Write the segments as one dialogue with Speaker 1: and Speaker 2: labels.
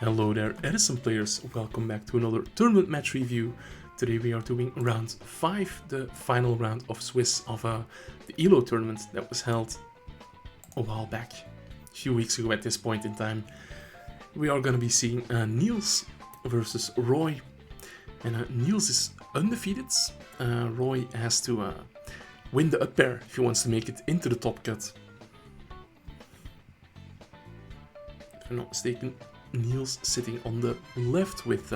Speaker 1: Hello there, Edison players. Welcome back to another tournament match review. Today we are doing round 5, the final round of Swiss of the ELLO tournament that was held a while back, a few weeks ago at this point in time. We are going to be seeing Niels versus Roy. And Niels is undefeated. Roy has to win the up pair if he wants to make it into the top cut. If I'm not mistaken, Niels sitting on the left with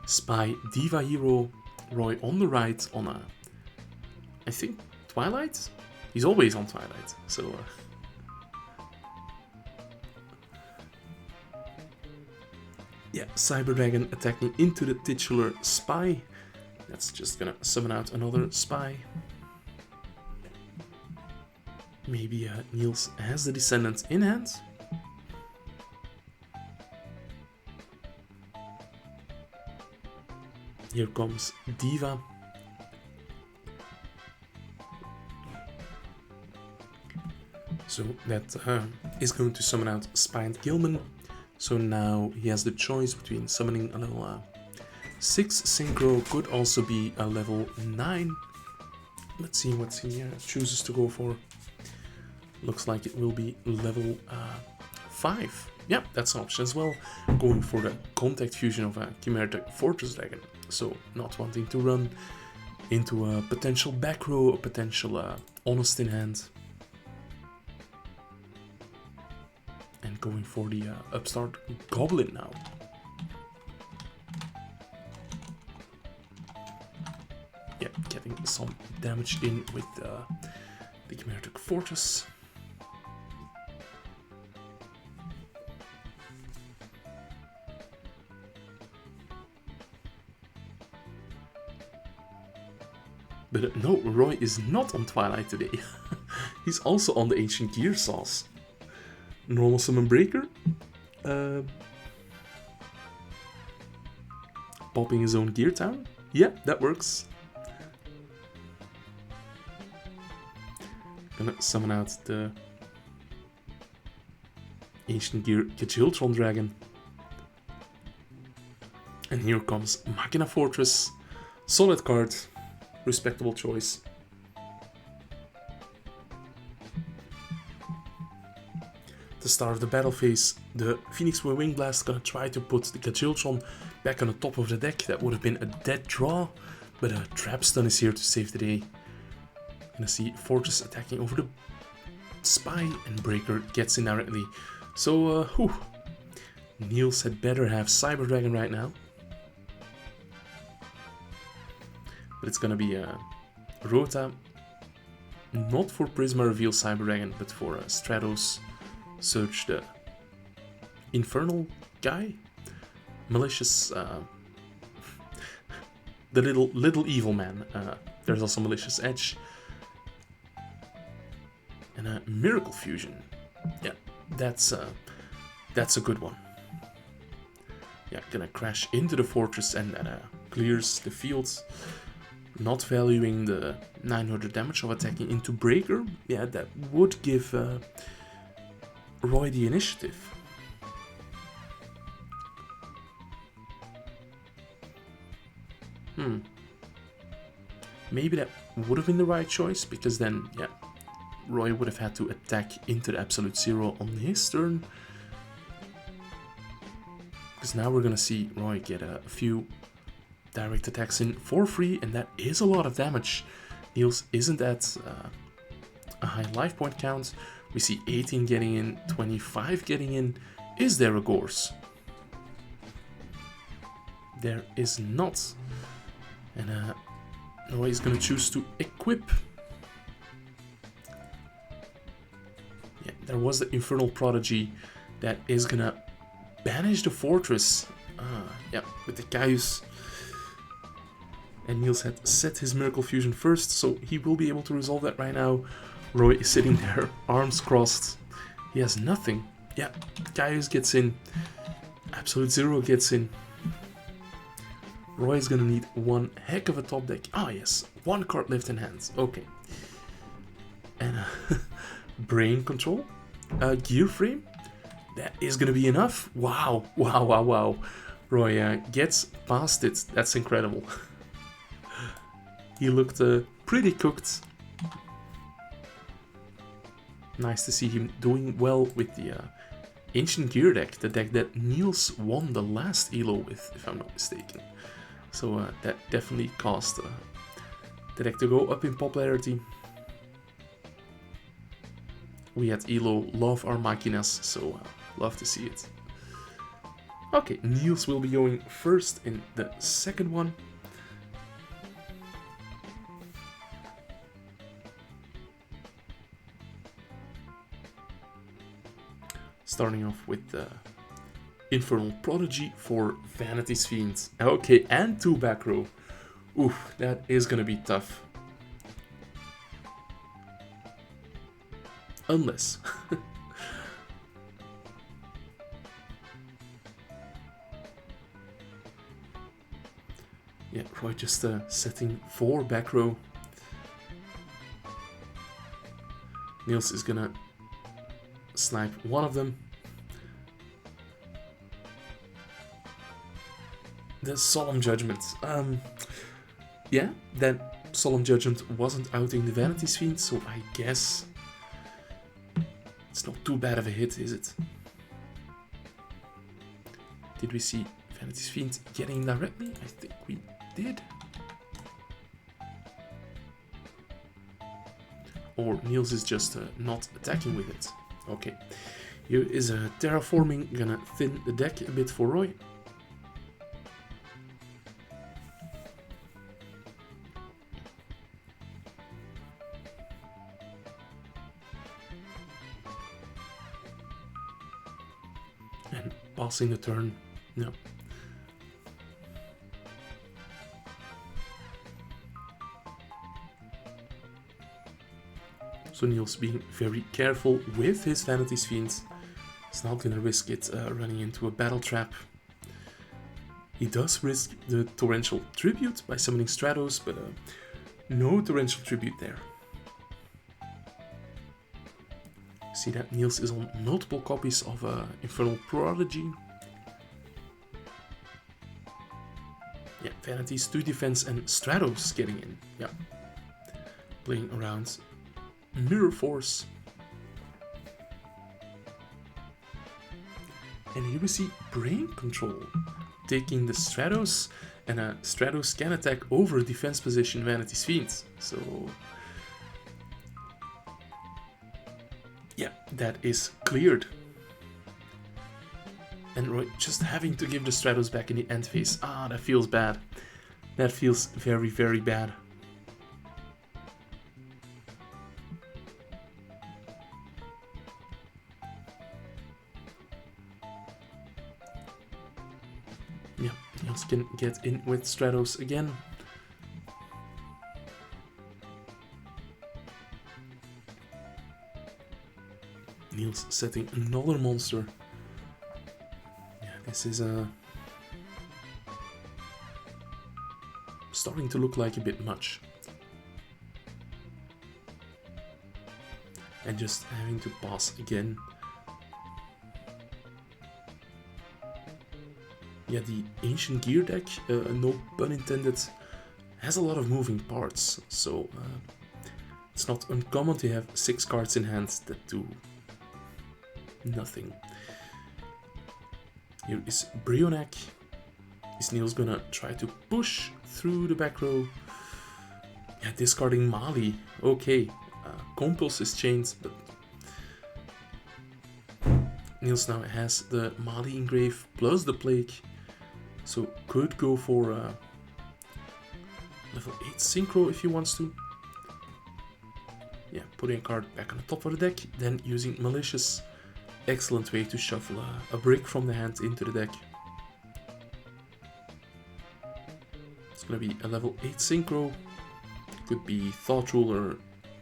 Speaker 1: Spy Diva hero, Roy on the right on I think Twilight? He's always on Twilight, so yeah, Cyber Dragon attacking into the titular Spy. That's just gonna summon out another Spy. Maybe Niels has the Descendant in hand. Here comes Diva. So that is going to summon out Spy and Gilman. So now he has the choice between summoning a level 6 Synchro, could also be a level 9. Let's see what he chooses to go for. Looks like it will be level 5. Yeah, that's an option as well. Going for the contact fusion of a Chimeric Fortress Dragon. So not wanting to run into a potential back row, a potential Honest in hand. And going for the upstart Goblin now. Yeah, getting some damage in with the Chimeric Fortress. But no, Roy is not on Twilight today. He's also on the Ancient Gear Sauce. Normal Summon Breaker. Popping his own Gear Town. Yeah, that works. Gonna summon out the Ancient Gear Kajiltron Dragon. And here comes Machina Fortress. Solid card. Respectable choice. The start of the battle phase, the Phoenix Wing Blast gonna try to put the Kajiltron back on the top of the deck. That would have been a dead draw, but a Trap Stun is here to save the day. Gonna see Fortress attacking over the Spy, and Breaker gets in directly. So, Niels had better have Cyber Dragon right now. But it's gonna be Rota, not for Prisma Reveal Cyber Dragon, but for Stratos Search the Infernal guy, Malicious, the little evil man. There's also Malicious Edge and a Miracle Fusion. Yeah, that's a good one. Yeah, gonna crash into the fortress and that clears the field. Not valuing the 900 damage of attacking into Breaker. Yeah, that would give Roy the initiative. Maybe that would have been the right choice, because then, yeah, Roy would have had to attack into the Absolute Zero on his turn. Because now we're gonna see Roy get a few direct attacks in for free, and that is a lot of damage. Niels isn't at a high life point count. We see 18 getting in, 25 getting in. Is there a Gorse? There is not. And Roy is going to choose to equip. Yeah, there was the Infernal Prodigy that is going to banish the fortress. Yeah, with the Caius. And Niels had set his Miracle Fusion first, so he will be able to resolve that right now. Roy is sitting there, arms crossed. He has nothing. Yeah, Caius gets in. Absolute Zero gets in. Roy is gonna need one heck of a top deck. Ah, yes, one card left in hand. Okay. And Brain Control. Gear Frame. that is gonna be enough. Wow, wow, wow, wow. Roy gets past it. That's incredible. He looked pretty cooked. Nice to see him doing well with the Ancient Gear deck, the deck that Niels won the last ELO with, if I'm not mistaken. So that definitely caused the deck to go up in popularity. We at ELO love our Machinas, so love to see it. Okay, Niels will be going first in the second one. Starting off with the Infernal Prodigy for Vanity's Fiend. Okay, and 2 back row. Oof, that is gonna be tough. Unless. Yeah, Roy just setting 4 back row. Niels is gonna snipe one of them. The Solemn Judgment. Yeah, that Solemn Judgment wasn't outing the Vanity's Fiend, so I guess it's not too bad of a hit, is it? Did we see Vanity's Fiend getting directly? I think we did. Or Niels is just not attacking with it. Okay, here is a Terraforming, gonna thin the deck a bit for Roy. And passing the turn, no. So Niels being very careful with his Vanity's Fiend. He's not gonna risk it running into a battle trap. He does risk the Torrential Tribute by summoning Stratos, but no Torrential Tribute there. See that Niels is on multiple copies of Infernal Prodigy. Yeah, Vanity's 2 defense and Stratos getting in. Yeah, playing around Mirror Force. And here we see Brain Control taking the Stratos, and a Stratos can attack over defense position Vanity's Fiend. So yeah, that is cleared. And Roy just having to give the Stratos back in the end phase. Ah, that feels bad. That feels very, very bad. Yeah, Niels can get in with Stratos again. Niels setting another monster. Yeah, this is starting to look like a bit much. And just having to pass again. Yeah, the Ancient Gear deck, no pun intended, has a lot of moving parts, so it's not uncommon to have 6 cards in hand that do nothing. Here is Brionac. Is Niels gonna try to push through the back row? Yeah, discarding Mali. Okay, Compulse is chained, but Niels now has the Mali engrave plus the Plague. So could go for level 8 Synchro if he wants to. Yeah, putting a card back on the top of the deck, then using Malicious. Excellent way to shuffle a brick from the hand into the deck. It's gonna be a level 8 Synchro. Could be Thought Ruler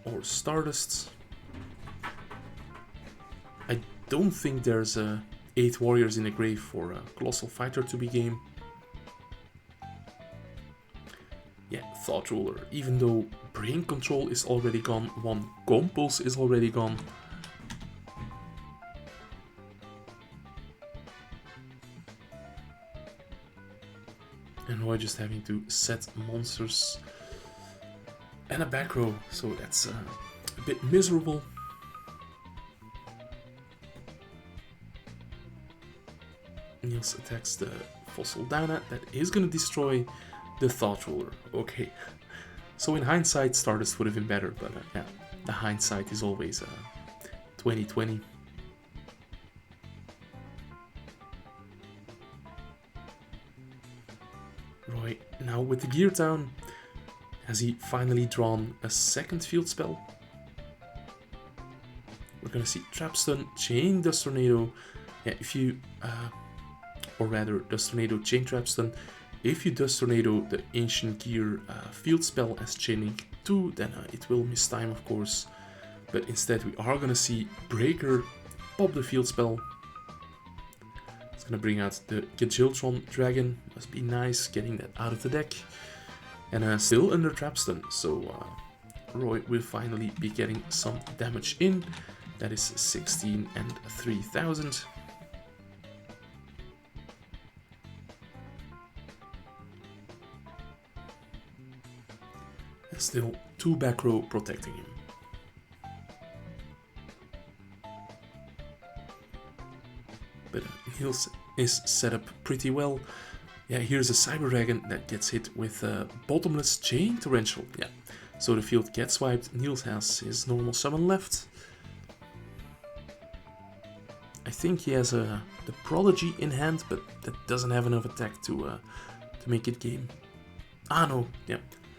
Speaker 1: or Stardust. I don't think there's 8 warriors in the grave for a Colossal Fighter to be game. Yeah, Thought Ruler. Even though Brain Control is already gone, 1 Compulse is already gone. And Roy just having to set monsters and a back row, so that's a bit miserable. Niels attacks the Fossil Downa. That is going to destroy the Thought Ruler. Okay. So in hindsight, Stardust would have been better, but yeah, the hindsight is always 2020. Roy, now with the Gear Town, has he finally drawn a second field spell? We're going to see Trap Stun, Chain Dust Tornado. Yeah, if you... or rather, Dust Tornado, Chain Trap Stun. If you Dust Tornado the Ancient Gear field spell as Chain Link 2, then it will miss time, of course. But instead, we are going to see Breaker pop the field spell. It's going to bring out the Gajiltron Dragon. Must be nice getting that out of the deck. And still under Trap Stun, so Roy will finally be getting some damage in. That is 16 and 3000. And still 2 back row protecting him. But Niels is set up pretty well. Yeah, here's a Cyber Dragon that gets hit with a Bottomless Chain Torrential. Yeah, so the field gets wiped. Niels has his normal summon left. I think he has the Prodigy in hand, but that doesn't have enough attack to make it game. Ah no, yeah.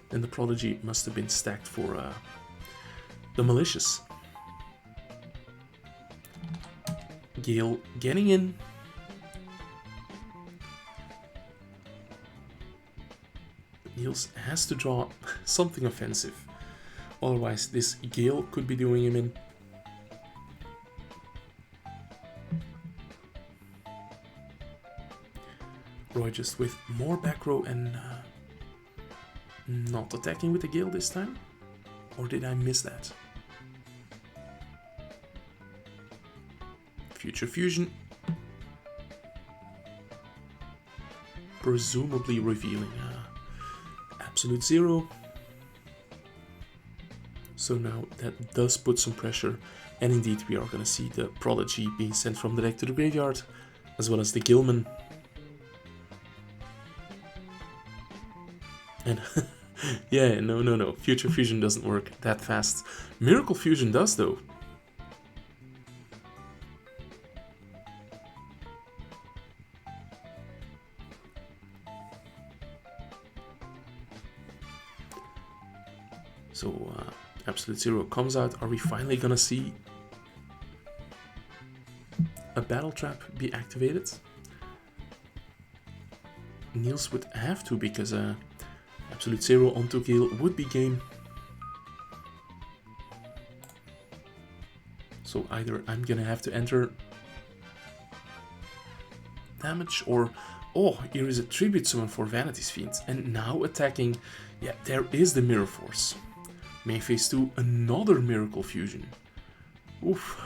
Speaker 1: Then the Prodigy must have been stacked for the Malicious. Gale getting in. Niels has to draw something offensive. Otherwise, this Gale could be doing him in. Roy just with more back row and not attacking with the Gale this time? Or did I miss that? Future Fusion. Presumably revealing Absolute Zero. So now that does put some pressure. And indeed we are going to see the Prodigy being sent from the deck to the graveyard. As well as the Gilman. And yeah, no. Future Fusion doesn't work that fast. Miracle Fusion does though. So Absolute Zero comes out. Are we finally gonna see a Battle Trap be activated? Niels would have to, because Absolute Zero onto Gale would be game. So either I'm gonna have to enter damage, or oh, here is a Tribute Summon for Vanity's Fiend. And now attacking, yeah, there is the Mirror Force. May phase 2, another Miracle Fusion. Oof.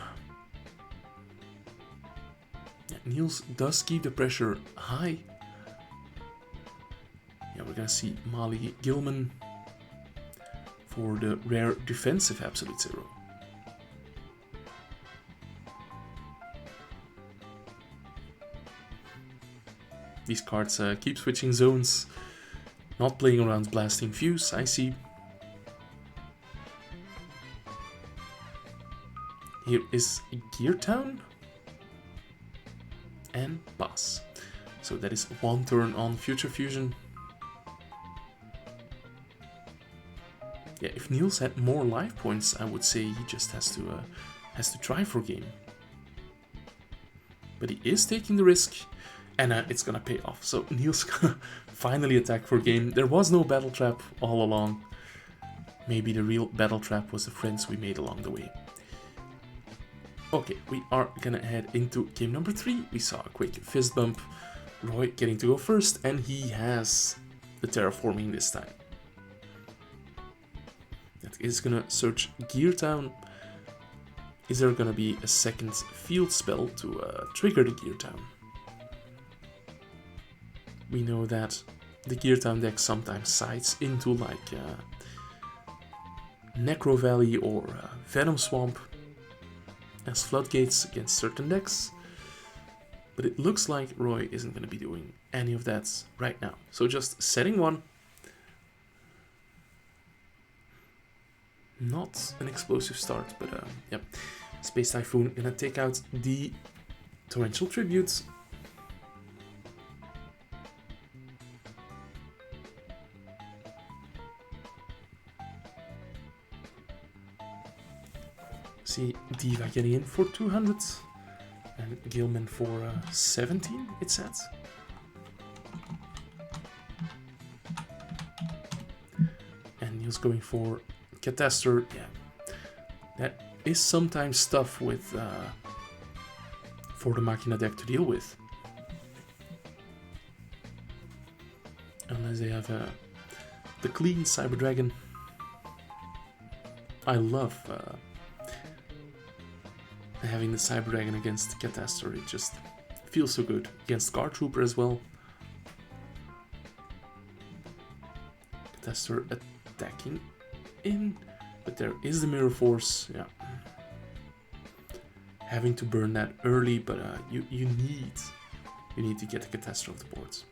Speaker 1: Yeah, Niels does keep the pressure high. Yeah, we're gonna see Mali Gilman for the rare defensive Absolute Zero. These cards keep switching zones, not playing around blasting Fuse, I see. Here is Gear Town and pass. So that is one turn on Future Fusion. Yeah, if Niels had more life points, I would say he just has to try for game. But he is taking the risk, and it's gonna pay off. So Niels gonna finally attack for game. There was no Battle Trap all along. Maybe the real Battle Trap was the friends we made along the way. Okay, we are gonna head into game number 3. We saw a quick fist bump. Roy getting to go first, and he has the terraforming this time. That is gonna search Gear Town. Is there gonna be a second field spell to trigger the Gear Town? We know that the Gear Town deck sometimes sides into like Necro Valley or Venom Swamp as floodgates against certain decks. But it looks like Roy isn't going to be doing any of that right now. So just setting one. Not an explosive start, but yep. Space Typhoon gonna take out the Torrential Tribute. See Diva getting in for 200 and Gilman for 17, it said. And Niels going for Catastor. Yeah, that is sometimes tough with for the Machina deck to deal with. Unless they have the clean Cyber Dragon. I love having the Cyber Dragon against Catastor. It just feels so good. Against Guard Trooper as well. Catastor attacking in, but there is the Mirror Force. Yeah, having to burn that early, but you need to get the Catastor off the boards.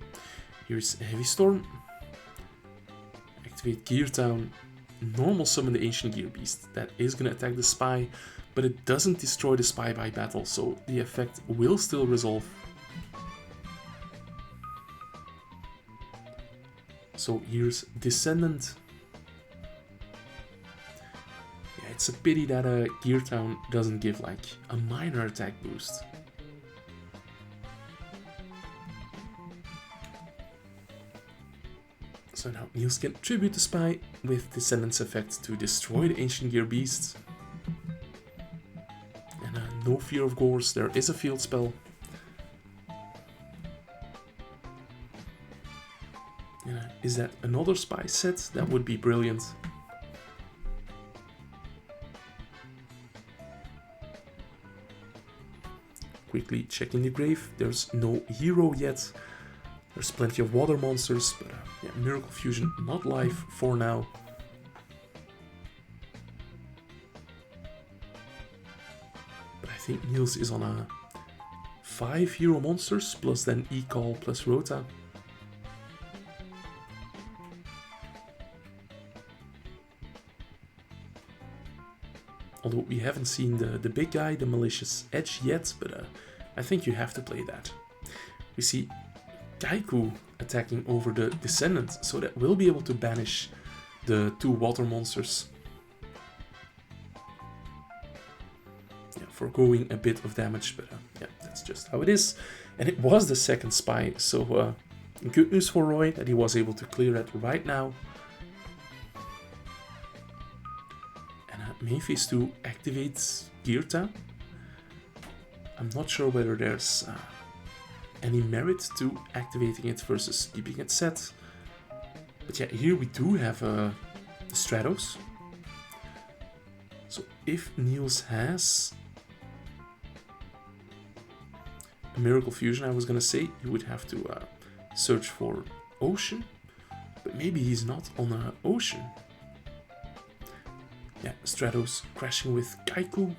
Speaker 1: Here's Heavy Storm. Activate Gear Town. Normal summon the Ancient Gear Beast. That is gonna attack the Spy, but it doesn't destroy the Spy by battle, so the effect will still resolve. So here's Descendant. Yeah, it's a pity that Gear Town doesn't give like a minor attack boost. So now Niels can tribute the Spy with Descendant's effect to destroy the Ancient Gear Beast. And no Fear of Gores, there is a field spell. Is that another Spy set? That would be brilliant. Quickly checking the grave, there's no hero yet. There's plenty of water monsters, but yeah, Miracle Fusion not live for now. But I think Niels is on a 5 hero monsters, plus then E-Call plus Rota. Although we haven't seen the big guy, the Malicious Edge yet, but I think you have to play that. We see Kaiku attacking over the Descendant, so that will be able to banish the 2 water monsters. Yeah, foregoing a bit of damage, but yeah, that's just how it is. And it was the second Spy, so good news for Roy that he was able to clear it right now. And main phase 2 activates Gear Town. I'm not sure whether there's any merit to activating it versus keeping it set. But yeah, here we do have the Stratos. So if Niels has a Miracle Fusion, I was gonna say, you would have to search for Ocean. But maybe he's not on an Ocean. Yeah, Stratos crashing with Kaiku.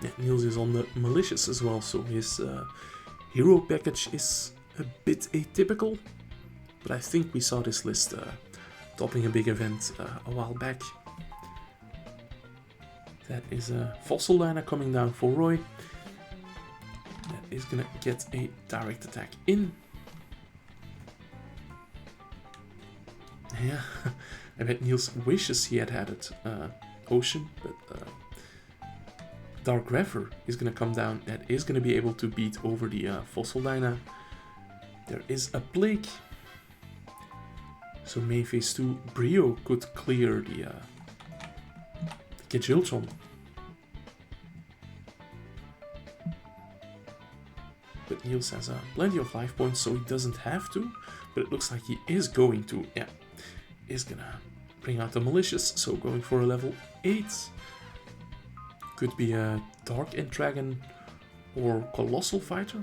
Speaker 1: Yeah, Niels is on the Malicious as well, so his hero package is a bit atypical. But I think we saw this list topping a big event a while back. That is a Fossil Liner coming down for Roy. That is gonna get a direct attack in. Yeah, I bet Niels wishes he had it Ocean, but Dark Rever is gonna come down. That is gonna be able to beat over the Fossil Liner. There is a Plague. So main phase 2 Brio could clear the Kajiltron. But Niels has plenty of life points, so he doesn't have to. But it looks like he is going to. Yeah, is gonna bring out the malicious, so going for a level 8. Could be a Dark End Dragon or Colossal Fighter.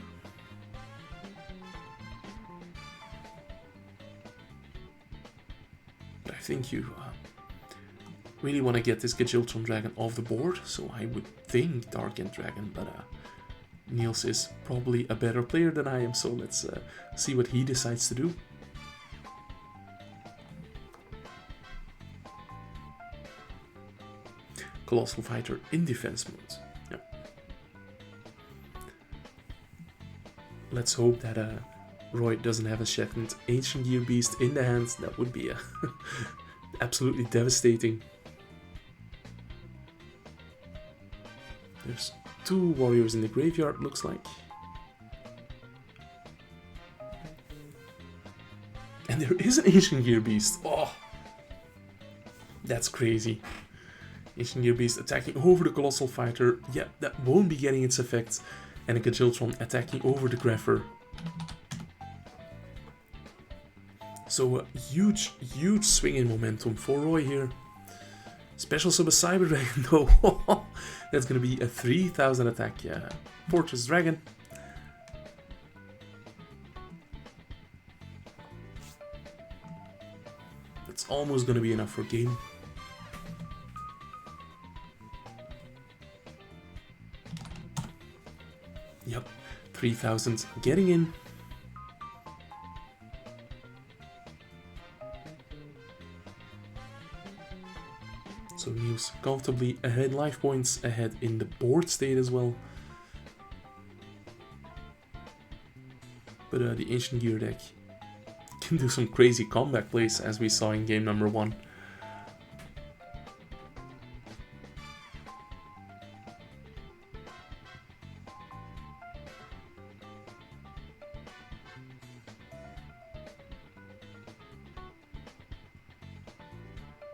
Speaker 1: But I think you really want to get this Gajiltron Dragon off the board, so I would think Dark End Dragon, but Niels is probably a better player than I am, so let's see what he decides to do. Colossal Fighter in defense mode. Yeah. Let's hope that Roy doesn't have a second Ancient Gear Beast in the hand. That would be absolutely devastating. There's 2 warriors in the graveyard, looks like. And there is an Ancient Gear Beast. Oh, that's crazy. Ancient Gear Beast attacking over the Colossal Fighter. Yeah, that won't be getting its effect. And a Gajiltron attacking over the Greffer. So a huge swing in momentum for Roy here. Special sub a Cyber Dragon though. That's gonna be a 3000 attack Fortress Dragon. That's almost gonna be enough for game. Yep, 3000 getting in. So Niels comfortably ahead, life points ahead in the board state as well. But the Ancient Gear deck can do some crazy comeback plays, as we saw in game number 1.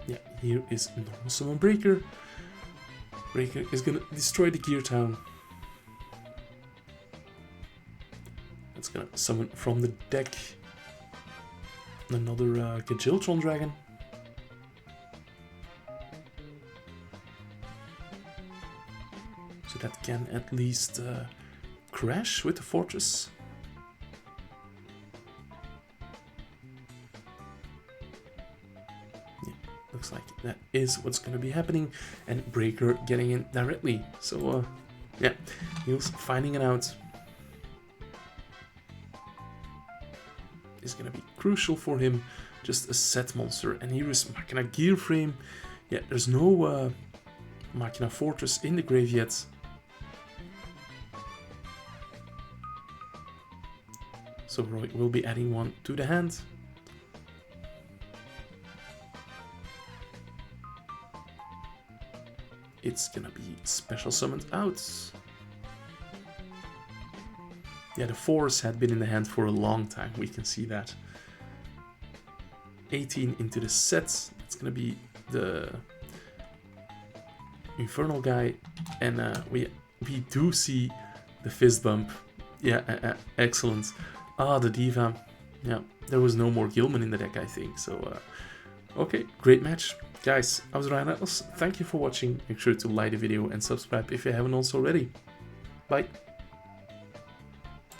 Speaker 1: Yeah, here is normal summon Breaker. Breaker is gonna destroy the Gear Town. That's gonna summon from the deck another Gajiltron Dragon. So that can at least crash with the Fortress. Looks like that is what's going to be happening, and Breaker getting in directly. So yeah, Niels finding it out is going to be crucial for him. Just a set monster, and here is Machina Gear Frame. Yeah, there's no Machina Fortress in the grave yet. So Roy will be adding one to the hand. It's gonna be special summoned out. Yeah, the Force had been in the hand for a long time, we can see that. 18 into the set, it's gonna be the Infernal guy, and we do see the fist bump. Yeah, excellent. Ah, the Diva. Yeah, there was no more Gilman in the deck, I think, so okay, great match. Guys, I was Ryan Atlas, thank you for watching, make sure to like the video and subscribe if you haven't also already. Bye!